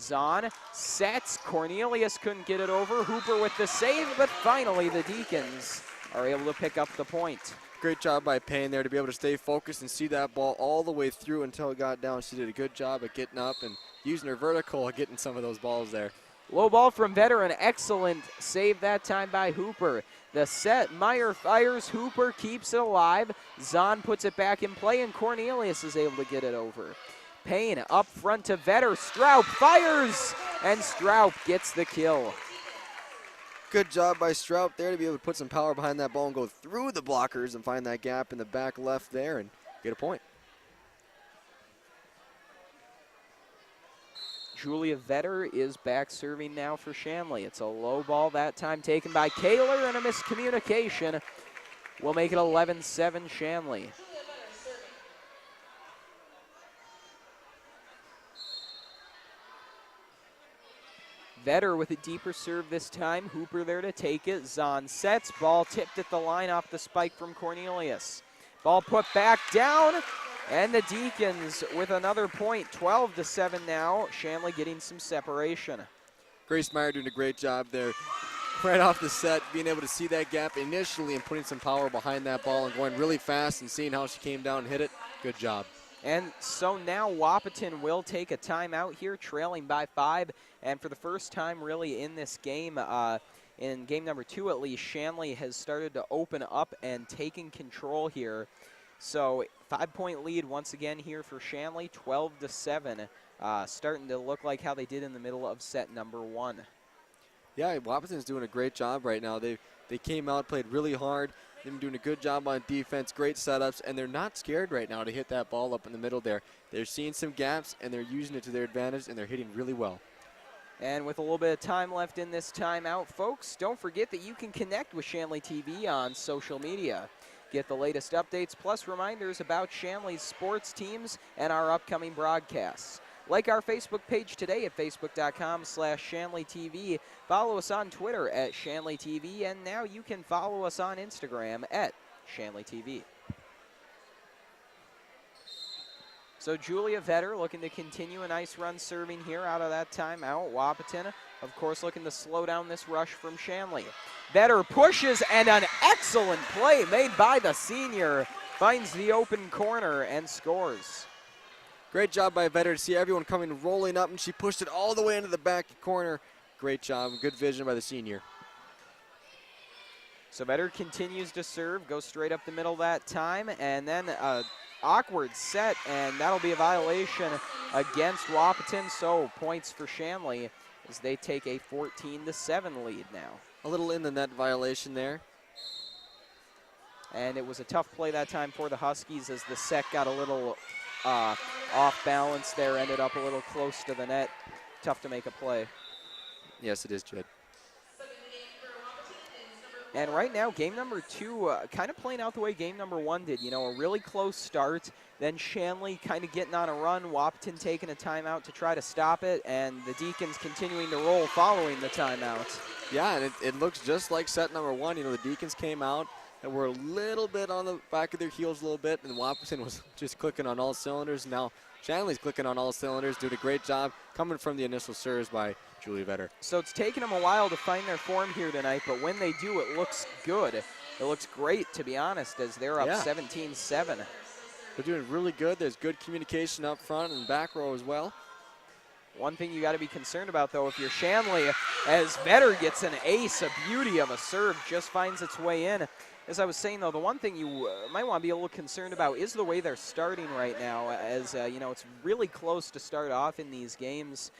Zahn sets. Cornelius couldn't get it over. Hooper with the save, but finally the Deacons are able to pick up the point. Great job by Payne there to be able to stay focused and see that ball all the way through until it got down. She did a good job at getting up and using her vertical, getting some of those balls there. Low ball from Vetter, an excellent save that time by Hooper. The set, Meyer fires, Hooper keeps it alive. Zahn puts it back in play, and Cornelius is able to get it over. Payne up front to Vetter. Straub fires, and Straub gets the kill. Good job by Straub there to be able to put some power behind that ball and go through the blockers and find that gap in the back left there and get a point. Julia Vetter is back serving now for Shanley. It's a low ball that time taken by Kaler, and a miscommunication will make it 11-7 Shanley. Vetter with a deeper serve this time. Hooper there to take it. Zahn sets. Ball tipped at the line off the spike from Cornelius. Ball put back down. And the Deacons with another point, 12-7 now. Shanley getting some separation. Grace Meyer doing a great job there. Right off the set, being able to see that gap initially and putting some power behind that ball and going really fast and seeing how she came down and hit it. Good job. And so now Wahpeton will take a timeout here, trailing by 5. And for the first time really in this game, in game number 2 at least, Shanley has started to open up and taking control here. So 5-point lead once again here for Shanley, 12-7, starting to look like how they did in the middle of set number 1. Yeah, Wahpeton's doing a great job right now. They came out, played really hard. They've been doing a good job on defense, great setups, and they're not scared right now to hit that ball up in the middle there. They're seeing some gaps, and they're using it to their advantage, and they're hitting really well. And with a little bit of time left in this timeout, folks, don't forget that you can connect with Shanley TV on social media. Get the latest updates plus reminders about Shanley's sports teams and our upcoming broadcasts. Like our Facebook page today at facebook.com/ShanleyTV. Follow us on Twitter at ShanleyTV, and now you can follow us on Instagram at ShanleyTV. So Julia Vetter looking to continue a nice run serving here out of that timeout. Wahpeton, of course, looking to slow down this rush from Shanley. Vetter pushes, and an excellent play made by the senior. Finds the open corner and scores. Great job by Vetter to see everyone coming rolling up, and she pushed it all the way into the back corner. Great job, good vision by the senior. So Vetter continues to serve, goes straight up the middle that time, and then awkward set, and that'll be a violation against Wahpeton. So points for Shanley as they take a 14-7 lead now. A little in the net violation there. And it was a tough play that time for the Huskies as the set got a little off balance there, ended up a little close to the net. Tough to make a play. Yes, it is, Jed. And right now, game number 2 kind of playing out the way game number 1 did. You know, a really close start, then Shanley kind of getting on a run, Wahpeton taking a timeout to try to stop it, and the Deacons continuing to roll following the timeout. Yeah, and it looks just like set number 1. You know, the Deacons came out and were a little bit on the back of their heels a little bit, and Wahpeton was just clicking on all cylinders. Now Shanley's clicking on all cylinders, doing a great job coming from the initial serves by Julie Vetter. So it's taken them a while to find their form here tonight, but when they do, it looks good. It looks great, to be honest, as they're up 17-7. They're doing really good. There's good communication up front and back row as well. One thing you got to be concerned about, though, if you're Shanley, as Vetter gets an ace, a beauty of a serve, just finds its way in. As I was saying, though, the one thing you might want to be a little concerned about is the way they're starting right now, as, you know, it's really close to start off in these games.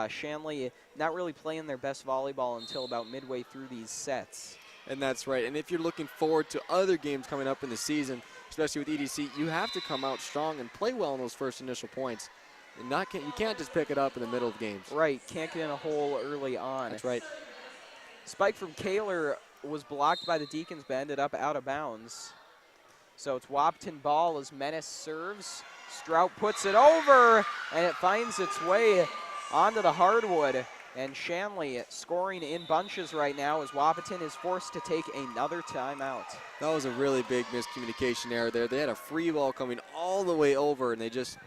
Shanley not really playing their best volleyball until about midway through these sets. And that's right. And if you're looking forward to other games coming up in the season, especially with EDC, you have to come out strong and play well in those first initial points. And you can't just pick it up in the middle of games. Right, can't get in a hole early on. That's right. Spike from Kaler was blocked by the Deacons, but ended up out of bounds. So it's Wahpeton ball as Menace serves. Strout puts it over, and it finds its way onto the hardwood. And Shanley scoring in bunches right now as Wahpeton is forced to take another timeout. That was a really big miscommunication error there. They had a free ball coming all the way over, and they just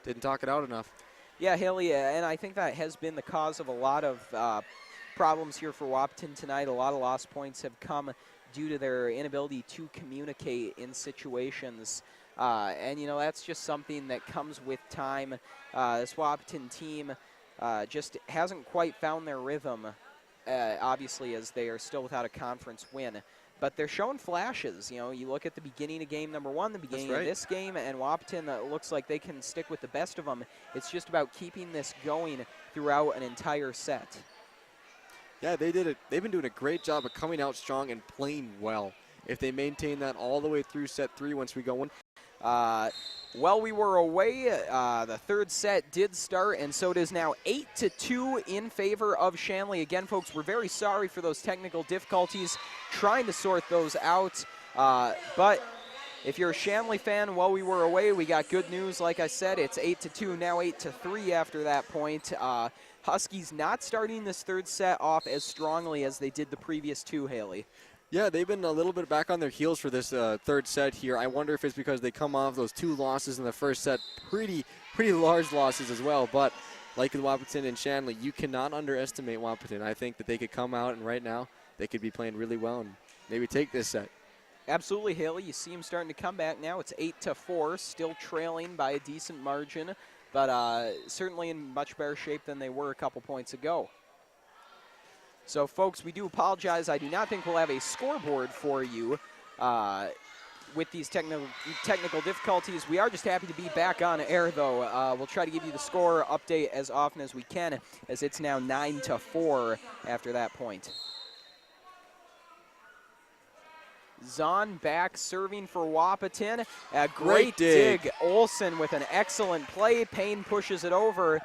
didn't talk it out enough. Yeah, Haley, and I think that has been the cause of a lot of problems here for Wahpeton tonight. A lot of lost points have come due to their inability to communicate in situations. And, you know, that's just something that comes with time. This Wahpeton team just hasn't quite found their rhythm, obviously, as they are still without a conference win. But they're showing flashes. You know, you look at the beginning of game number 1, the beginning of this game, and Wahpeton looks like they can stick with the best of them. It's just about keeping this going throughout an entire set. Yeah, they did it. They've been doing a great job of coming out strong and playing well. If they maintain that all the way through set 3 once we go in. While we were away, the third set did start, and so it is now 8-2 in favor of Shanley. Again, folks, we're very sorry for those technical difficulties, trying to sort those out. But if you're a Shanley fan, while we were away, we got good news. Like I said, it's 8-2, now 8-3 after that point. Huskies not starting this third set off as strongly as they did the previous 2, Haley. Yeah, they've been a little bit back on their heels for this third set here. I wonder if it's because they come off those 2 losses in the first set, pretty large losses as well. But like with Wahpeton and Shanley, you cannot underestimate Wahpeton. I think that they could come out, and right now they could be playing really well and maybe take this set. Absolutely, Haley. You see them starting to come back now. It's 8-4, still trailing by a decent margin, but certainly in much better shape than they were a couple points ago. So, folks, we do apologize. I do not think we'll have a scoreboard for you with these technical difficulties. We are just happy to be back on air, though. We'll try to give you the score update as often as we can, as it's now 9-4 after that point. Zahn back serving for Wahpeton. A great dig. Olsen with an excellent play. Payne pushes it over.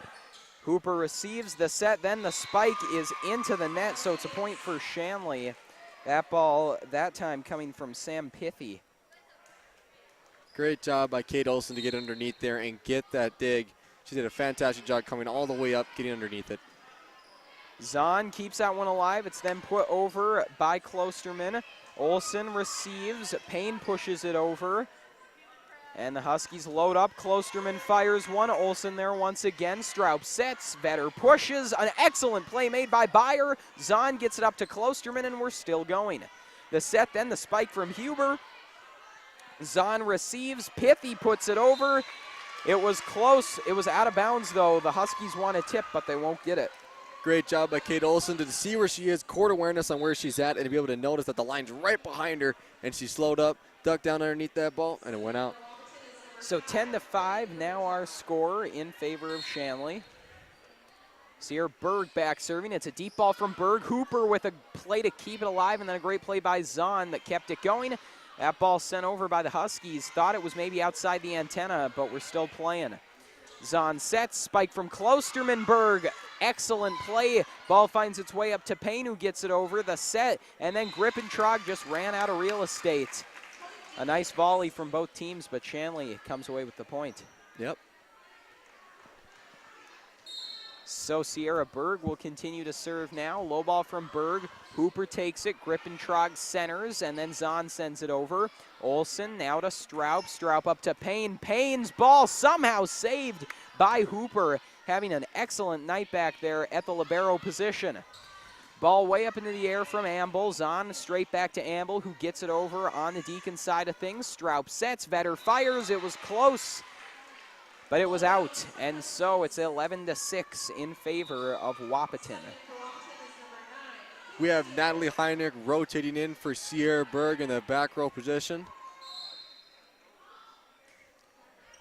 Hooper receives the set, then the spike is into the net, so it's a point for Shanley. That ball, that time coming from Sam Pithy. Great job by Kate Olsen to get underneath there and get that dig. She did a fantastic job coming all the way up, getting underneath it. Zahn keeps that one alive. It's then put over by Klosterman. Olsen receives. Payne pushes it over. And the Huskies load up. Klosterman fires one. Olsen there once again. Straub sets. Vetter pushes. An excellent play made by Byer. Zahn gets it up to Klosterman, and we're still going. The set, then the spike from Huber. Zahn receives. Pithy puts it over. It was close. It was out of bounds, though. The Huskies want a tip, but they won't get it. Great job by Kate Olsen to see where she is, court awareness on where she's at, and to be able to notice that the line's right behind her, and she slowed up, ducked down underneath that ball, and it went out. So 10-5 now our score in favor of Shanley. See here, Berg back serving. It's a deep ball from Berg. Hooper with a play to keep it alive, and then a great play by Zahn that kept it going. That ball sent over by the Huskies. Thought it was maybe outside the antenna, but we're still playing. Zahn sets, spike from Klostermanberg. Excellent play. Ball finds its way up to Payne, who gets it over the set, and then Grippentrog just ran out of real estate. A nice volley from both teams, but Shanley comes away with the point. Yep. So Sierra Berg will continue to serve now. Low ball from Berg. Hooper takes it. Grippentrog centers, and then Zahn sends it over. Olsen now to Straub. Straub up to Payne. Payne's ball somehow saved by Hooper, having an excellent night back there at the libero position. Ball way up into the air from Amble. Zahn straight back to Amble, who gets it over on the Deacon side of things. Straub sets. Vetter fires. It was close, but it was out. And so it's 11-6 in favor of Wahpeton. We have Natalie Heineck rotating in for Sierra Berg in the back row position.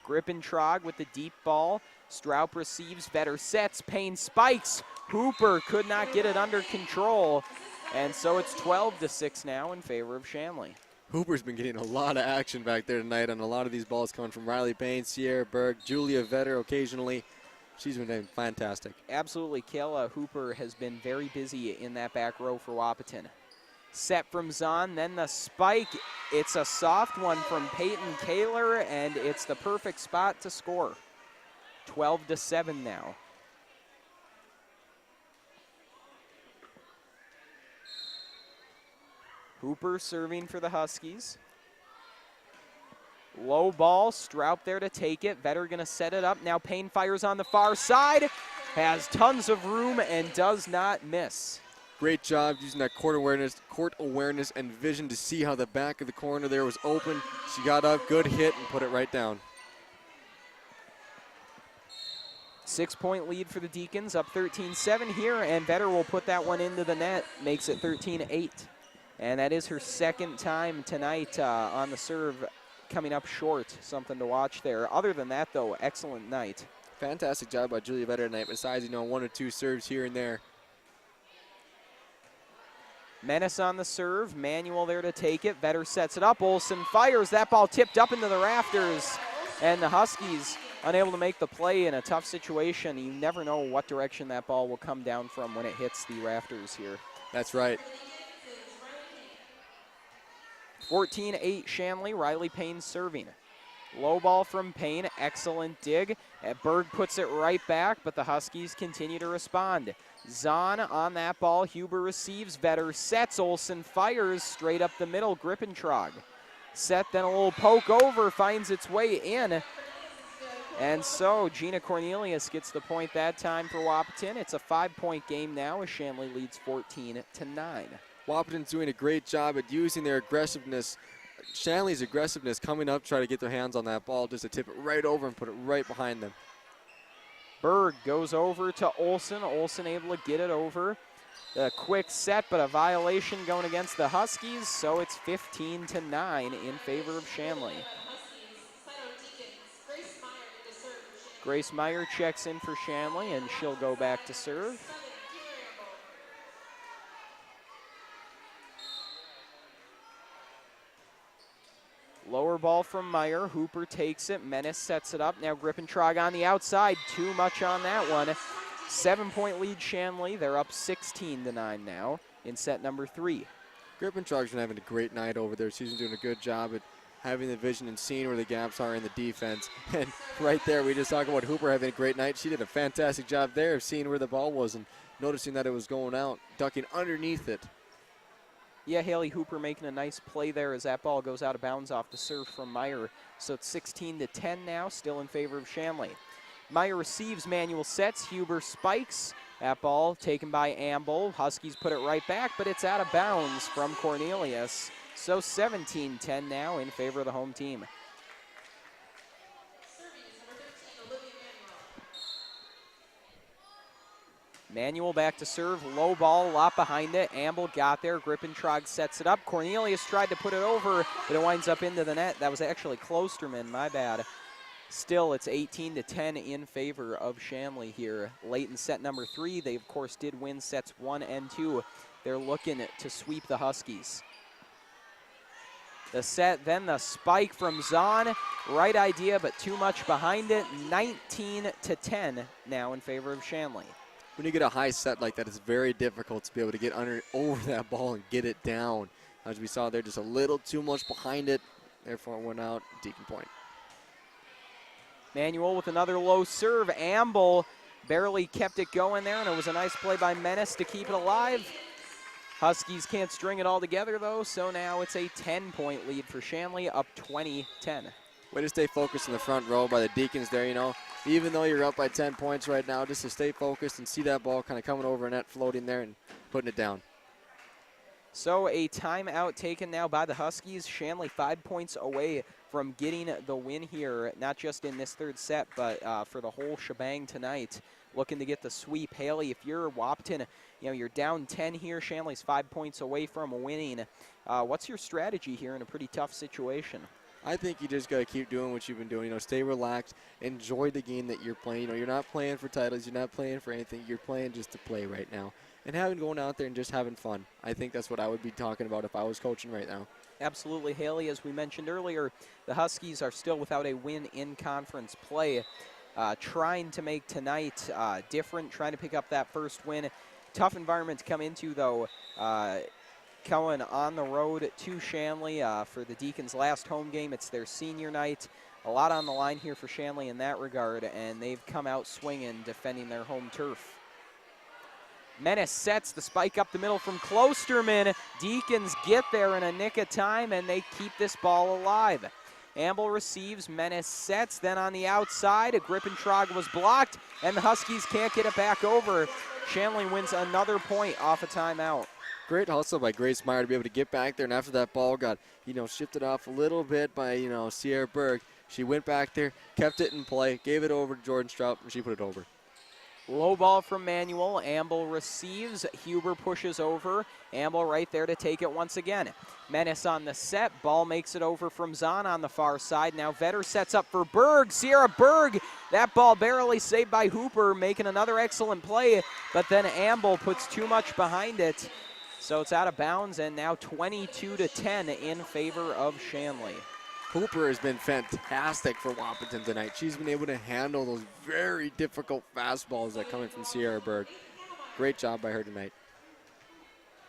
Grippentrog with the deep ball. Straub receives, Vetter sets, Payne spikes. Hooper could not get it under control. And so it's 12-6 now in favor of Shanley. Hooper's been getting a lot of action back there tonight on a lot of these balls coming from Riley Payne, Sierra Berg, Julia Vetter occasionally. She's been doing fantastic. Absolutely. Kayla Hooper has been very busy in that back row for Wahpeton. Set from Zahn, then the spike. It's a soft one from Peyton Kaler, and it's the perfect spot to score. 12-7 now. Hooper serving for the Huskies. Low ball, Straub there to take it. Vetter gonna set it up. Now Payne fires on the far side. Has tons of room and does not miss. Great job using that court awareness and vision to see how the back of the corner there was open. She got up, good hit, and put it right down. 6-point lead for the Deacons, up 13-7 here, and Vetter will put that one into the net, makes it 13-8. And that is her second time tonight on the serve, coming up short. Something to watch there. Other than that, though, excellent night. Fantastic job by Julia Vetter tonight, besides, one or two serves here and there. Menace on the serve, Manuel there to take it. Vetter sets it up, Olsen fires. That ball tipped up into the rafters, and the Huskies unable to make the play in a tough situation. You never know what direction that ball will come down from when it hits the rafters here. That's right. 14-8 Shanley, Riley Payne serving. Low ball from Payne, excellent dig. Berg puts it right back, but the Huskies continue to respond. Zahn on that ball, Huber receives, Vetter sets, Olsen fires straight up the middle, Grippentrog. Set, then a little poke over, finds its way in. And so Gina Cornelius gets the point that time for Wahpeton. It's a 5-point game now as Shanley leads 14-9. Wahpeton's doing a great job at using their aggressiveness, Shanley's aggressiveness, coming up, try to get their hands on that ball just to tip it right over and put it right behind them. Berg goes over to Olsen. Olsen able to get it over. A quick set, but a violation going against the Huskies, so it's 15-9 in favor of Shanley. Grace Meyer checks in for Shanley, and she'll go back to serve. Lower ball from Meyer. Hooper takes it. Menace sets it up. Now Grippentrog on the outside. Too much on that one. 7-point lead Shanley. They're up 16-9 now in set number 3. Grippentrog's been having a great night over there. She's been doing a good job at having the vision and seeing where the gaps are in the defense. And right there, we just talked about Hooper having a great night. She did a fantastic job there of seeing where the ball was and noticing that it was going out, ducking underneath it. Yeah, Haley Hooper making a nice play there as that ball goes out of bounds off the serve from Meyer. So it's 16-10 now, still in favor of Shanley. Meyer receives, Manuel sets, Huber spikes. That ball taken by Amble. Huskies put it right back, but it's out of bounds from Cornelius. So 17-10 now in favor of the home team. Manuel back to serve, low ball, a lot behind it. Amble got there, Grippentrog sets it up. Cornelius tried to put it over, but it winds up into the net. That was actually Klosterman, my bad. Still, it's 18-10 in favor of Shanley here. Late in set number 3, they of course did win sets 1 and 2. They're looking to sweep the Huskies. The set, then the spike from Zahn. Right idea, but too much behind it. 19-10 now in favor of Shanley. When you get a high set like that, it's very difficult to be able to get over that ball and get it down. As we saw there, just a little too much behind it. Therefore, it went out. Deacon point. Manuel with another low serve. Amble barely kept it going there, and it was a nice play by Menace to keep it alive. Huskies can't string it all together, though, so now it's a 10-point lead for Shanley, up 20-10. Way to stay focused in the front row by the Deacons there, you know. Even though you're up by 10 points right now, just to stay focused and see that ball kind of coming over net, floating there, and putting it down. So a timeout taken now by the Huskies. Shanley 5 points away from getting the win here, not just in this third set, but for the whole shebang tonight. Looking to get the sweep. Haley, if you're Wahpeton, you know, you're down 10 here. Shanley's 5 points away from winning. What's your strategy here in a pretty tough situation? I think you just got to keep doing what you've been doing. You know, stay relaxed, enjoy the game that you're playing. You know, you're not playing for titles, you're not playing for anything. You're playing just to play right now, and going out there and just having fun. I think that's what I would be talking about if I was coaching right now. Absolutely, Haley. As we mentioned earlier, the Huskies are still without a win in conference play. Trying to make tonight different, trying to pick up that first win. Tough environment to come into, though. Going on the road to Shanley for the Deacons' last home game. It's their senior night. A lot on the line here for Shanley in that regard, and they've come out swinging, defending their home turf. Menace sets the spike up the middle from Klosterman. Deacons get there in a nick of time, and they keep this ball alive. Amble receives, Menace sets, then on the outside, a grip and trog was blocked, and the Huskies can't get it back over. Shanley wins another point off a timeout. Great hustle by Grace Meyer to be able to get back there, and after that ball got, shifted off a little bit by, Sierra Berg, she went back there, kept it in play, gave it over to Jordan Strout, and she put it over. Low ball from Manuel. Amble receives. Huber pushes over. Amble right there to take it once again. Menace on the set. Ball makes it over from Zahn on the far side. Now Vetter sets up for Berg. Sierra Berg. That ball barely saved by Hooper, making another excellent play. But then Amble puts too much behind it. So it's out of bounds, and now 22-10 in favor of Shanley. Hooper has been fantastic for Wahpeton tonight. She's been able to handle those very difficult fastballs that come in from Sierra Berg. Great job by her tonight.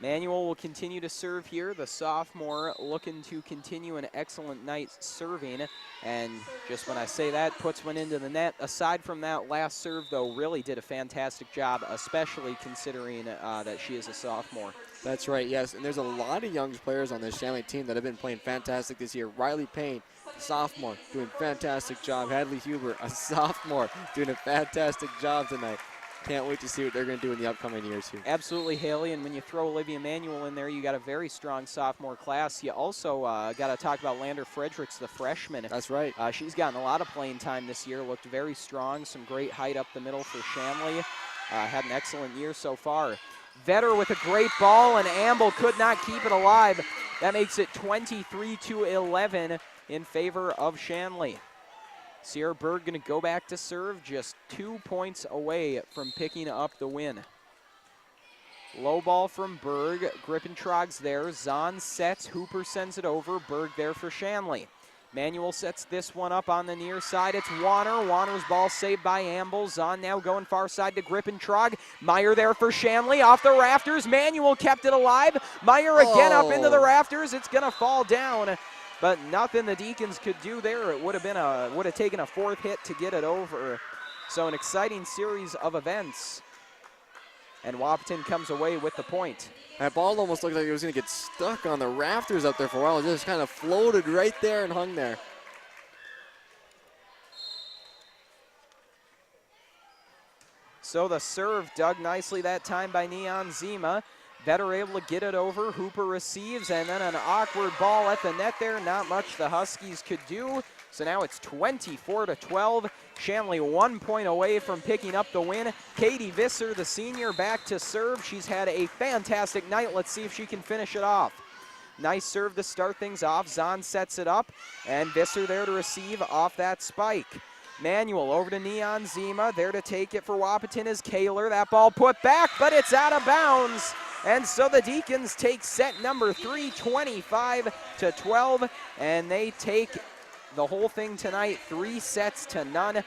Manuel will continue to serve here. The sophomore looking to continue an excellent night serving. And just when I say that, puts one into the net. Aside from that last serve, though, really did a fantastic job, especially considering that she is a sophomore. That's right, yes. And there's a lot of young players on this Shanley team that have been playing fantastic this year. Riley Payne, sophomore, doing a fantastic job. Hadley Huber, a sophomore, doing a fantastic job tonight. Can't wait to see what they're going to do in the upcoming years here. Absolutely, Haley. And when you throw Olivia Manuel in there, you got a very strong sophomore class. You also got to talk about Lander Fredericks, the freshman. That's right. She's gotten a lot of playing time this year, looked very strong, some great height up the middle for Shanley. Had an excellent year so far. Vetter with a great ball, and Amble could not keep it alive. That makes it 23-11 in favor of Shanley. Sierra Berg going to go back to serve, just 2 points away from picking up the win. Low ball from Berg. Grippentrog's there. Zahn sets. Hooper sends it over. Berg there for Shanley. Manuel sets this one up on the near side. It's Warner. Warner's ball saved by Amble. Zahn now going far side to Grippentrog. Meyer there for Shanley. Off the rafters. Manuel kept it alive. Meyer again up into the rafters. It's going to fall down. But nothing the Deacons could do there. It would have taken a fourth hit to get it over. So an exciting series of events. And Wahpeton comes away with the point. That ball almost looked like it was going to get stuck on the rafters up there for a while. It just kind of floated right there and hung there. So the serve dug nicely that time by Neon Zima. Vetter able to get it over. Hooper receives, and then an awkward ball at the net there. Not much the Huskies could do. So now it's 24-12. Shanley 1 point away from picking up the win. Katie Visser, the senior, back to serve. She's had a fantastic night. Let's see if she can finish it off. Nice serve to start things off. Zahn sets it up, and Visser there to receive off that spike. Manuel over to Neon Zima. There to take it for Wahpeton is Kaler. That ball put back, but it's out of bounds. And so the Deacons take set number 3, 25-12, and they take the whole thing tonight, 3-0.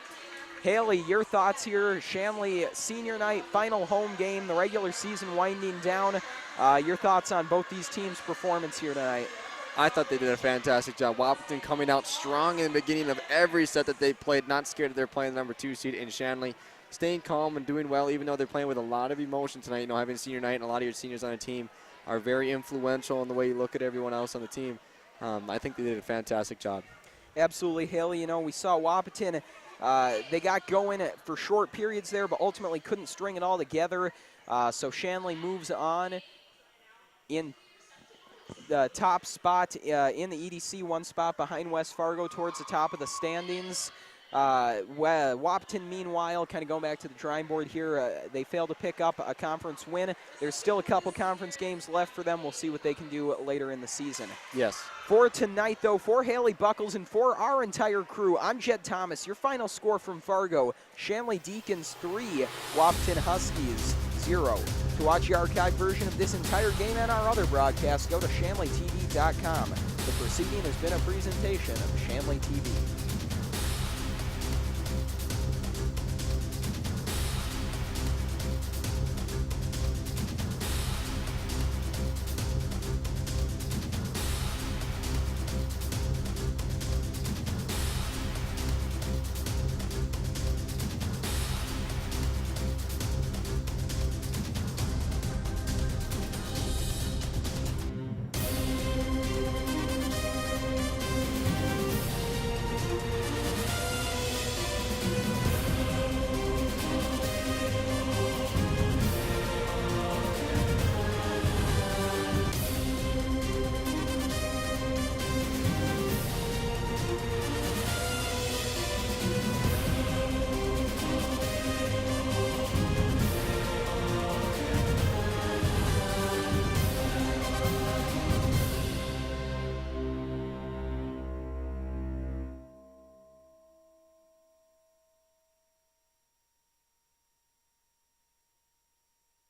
Haley, your thoughts here? Shanley senior night, final home game, the regular season winding down. Your thoughts on both these teams' performance here tonight? I thought they did a fantastic job. Wahpeton coming out strong in the beginning of every set that they played, not scared that they're playing the number 2 seed, in Shanley staying calm and doing well, even though they're playing with a lot of emotion tonight. You know, having senior night and a lot of your seniors on the team are very influential in the way you look at everyone else on the team. I think they did a fantastic job. Absolutely, Haley. You know, we saw Wahpeton, they got going for short periods there, but ultimately couldn't string it all together. So Shanley moves on in the top spot in the EDC, one spot behind West Fargo towards the top of the standings. Wahpeton, meanwhile, kind of going back to the drawing board here, they failed to pick up a conference win. There's still a couple conference games left for them. We'll see what they can do later in the season. Yes. For tonight, though, for Haley Buckles and for our entire crew, I'm Jed Thomas. Your final score from Fargo: Shanley Deacons 3, Wahpeton Huskies 0. To watch the archived version of this entire game and our other broadcasts, go to ShanleyTV.com. The proceeding has been a presentation of Shanley TV.